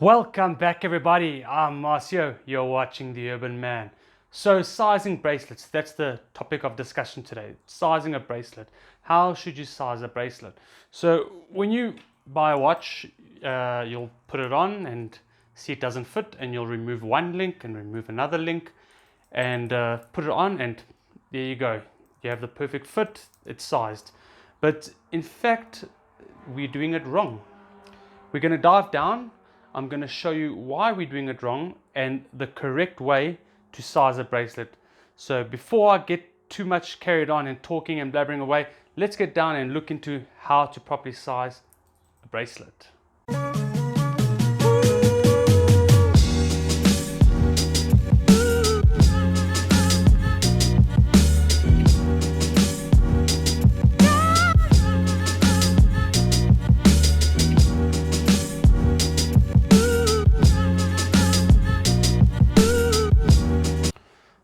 Welcome back everybody, I'm Marcio, you're watching The Urban Man. So sizing bracelets, that's the topic of discussion today. Sizing a bracelet. How should you size a bracelet? So when you buy a watch, you'll put it on and see it doesn't fit, and you'll remove one link and remove another link and put it on, and there you go. You have the perfect fit, it's sized. But in fact, we're doing it wrong. We're going to dive down. I'm going to show you why we're doing it wrong and the correct way to size a bracelet. So before I get too much carried on and talking and blabbering away, let's get down and look into how to properly size a bracelet.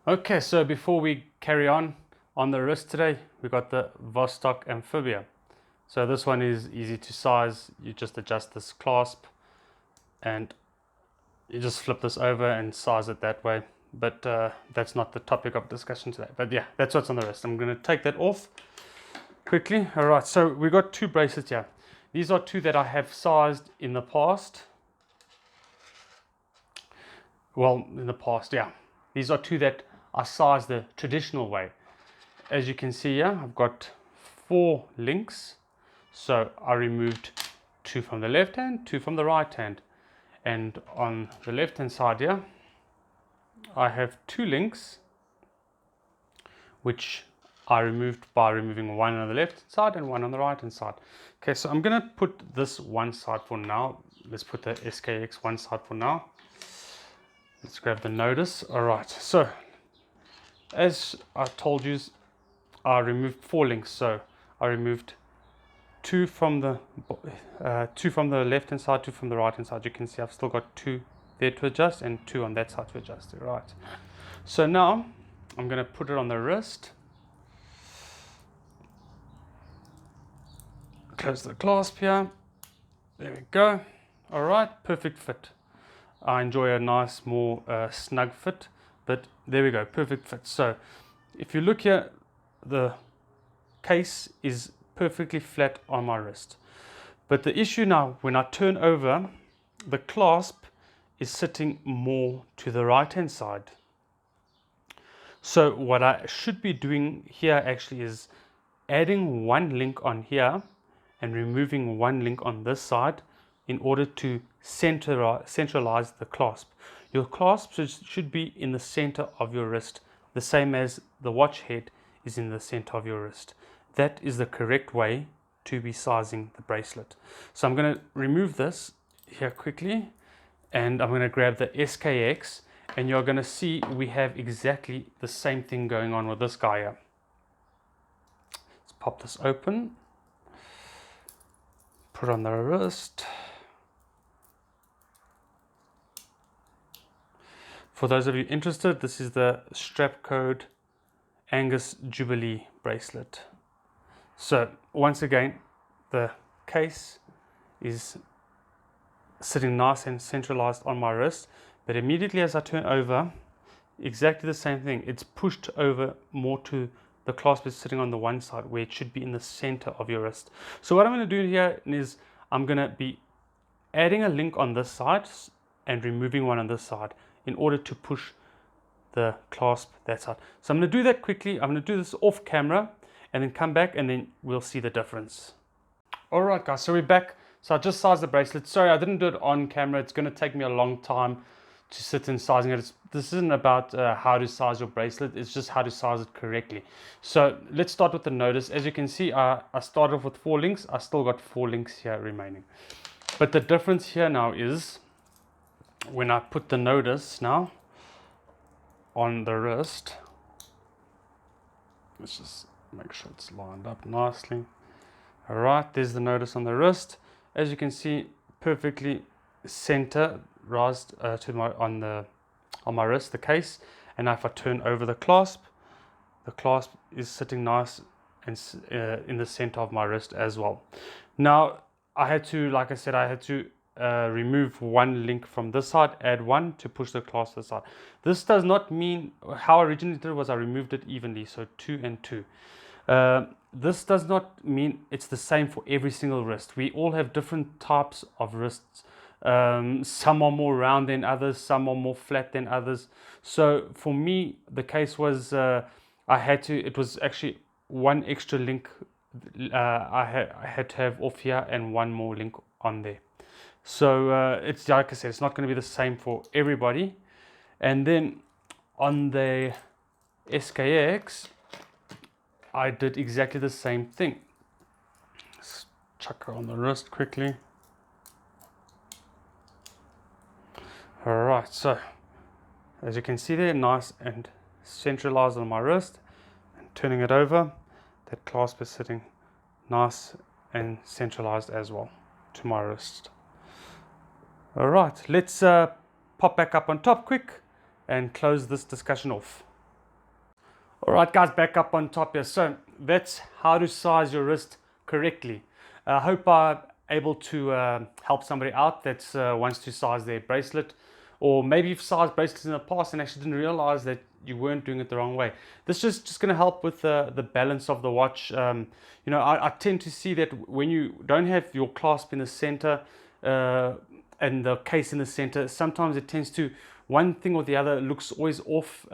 Okay, so before we carry on the wrist today, we got the Vostok Amphibia. So this one is easy to size. You just adjust this clasp and you just flip this over and size it that way. But that's not the topic of discussion today. But yeah, that's what's on the wrist. I'm going to take that off quickly. All right, so we got two bracelets here. These are two that I have sized in the past. Well, in the past, yeah. These are two that I size the traditional way. As you can see here, I've got 4 links. So I removed 2 from the left hand, 2 from the right hand. And on the left hand side here, I have 2 links, which I removed by removing one on the left side and one on the right hand side. Okay, so I'm gonna put this one side for now. Let's put the SKX one side for now. Let's grab the notice. All right, so as I told you, I removed 4 links. So I removed 2 from the left hand side, 2 from the right hand side. You can see I've still got 2 there to adjust and 2 on that side to adjust. Right. So now I'm going to put it on the wrist. Close the clasp here. There we go. All right, perfect fit. I enjoy a nice, more snug fit. But there we go, perfect fit. So if you look here, the case is perfectly flat on my wrist. But the issue now, when I turn over, the clasp is sitting more to the right hand side. So what I should be doing here actually is adding one link on here and removing one link on this side in order to centralize the clasp. Your clasp should be in the center of your wrist, the same as the watch head is in the center of your wrist. That is the correct way to be sizing the bracelet. So I'm going to remove this here quickly, and I'm going to grab the SKX, and you're going to see we have exactly the same thing going on with this guy here. Let's pop this open, put on the wrist. For those of you interested, this is the strap code Angus Jubilee bracelet. So once again, the case is sitting nice and centralized on my wrist, but immediately as I turn over, exactly the same thing. It's pushed over more to the clasp is sitting on the one side where it should be in the center of your wrist. So what I'm going to do here is I'm going to be adding a link on this side and removing one on this side in order to push the clasp that side. So I'm going to do that quickly. I'm going to do this off camera and then come back and then we'll see the difference. All right guys, so we're back. So I just sized the bracelet. Sorry, I didn't do it on camera. It's going to take me a long time to sit in sizing it. This isn't about how to size your bracelet. It's just how to size it correctly. So let's start with the notice. As you can see, I started off with 4 links. I still got 4 links here remaining. But the difference here now is when I put the notice now on the wrist, let's just make sure it's lined up nicely. All right, there's the notice on the wrist. As you can see, perfectly center raised on my wrist, the case. And now if I turn over the clasp is sitting nice and in the center of my wrist as well. Now I had to, like I said, I had to remove one link from this side, add one to push the clasp to the side. This does not mean, how I originally did it was I removed it evenly, so 2 and 2. This does not mean it's the same for every single wrist. We all have different types of wrists. Some are more round than others, some are more flat than others. So for me, the case was it was actually one extra link I had to have off here and one more link on there. So it's like I said, it's not going to be the same for everybody. And then on the SKX, I did exactly the same thing. Let's chuck her on the wrist quickly. Alright, so as you can see there, nice and centralized on my wrist. And turning it over, that clasp is sitting nice and centralized as well to my wrist. Alright, let's pop back up on top quick and close this discussion off. Alright guys, back up on top here. So that's how to size your wrist correctly. I hope I'm able to help somebody out that wants to size their bracelet, or maybe you've sized bracelets in the past and actually didn't realize that you weren't doing it the wrong way. This is just going to help with the balance of the watch. You know, I tend to see that when you don't have your clasp in the center and the case in the center, sometimes it tends to, one thing or the other looks always off.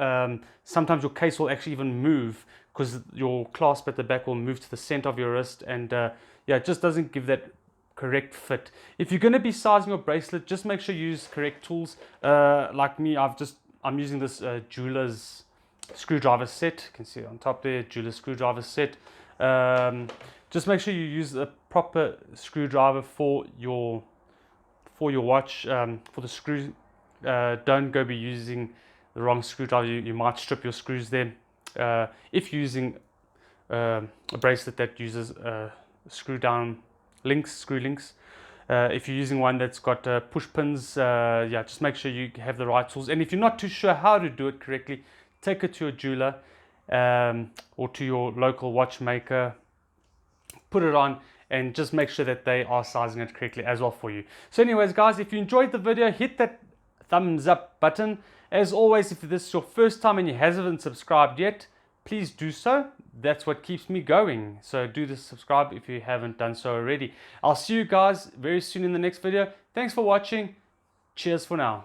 Sometimes your case will actually even move because your clasp at the back will move to the center of your wrist, and yeah, it just doesn't give that correct fit. If you're going to be sizing your bracelet, just make sure you use correct tools. Like me, I'm using this jeweler's screwdriver set. You can see it on top there, jeweler's screwdriver set. Just make sure you use a proper screwdriver for your watch, for the screw. Don't go be using the wrong screwdriver. You might strip your screws there. If you're using a bracelet that uses screw links, if you're using one that's got push pins, yeah, just make sure you have the right tools. And if you're not too sure how to do it correctly, take it to a jeweler or to your local watchmaker, put it on, and just make sure that they are sizing it correctly as well for you. So anyways guys, if you enjoyed the video, hit that thumbs up button. As always, if this is your first time and you haven't subscribed yet, please do so. That's what keeps me going. So do the subscribe if you haven't done so already. I'll see you guys very soon in the next video. Thanks for watching. Cheers for now.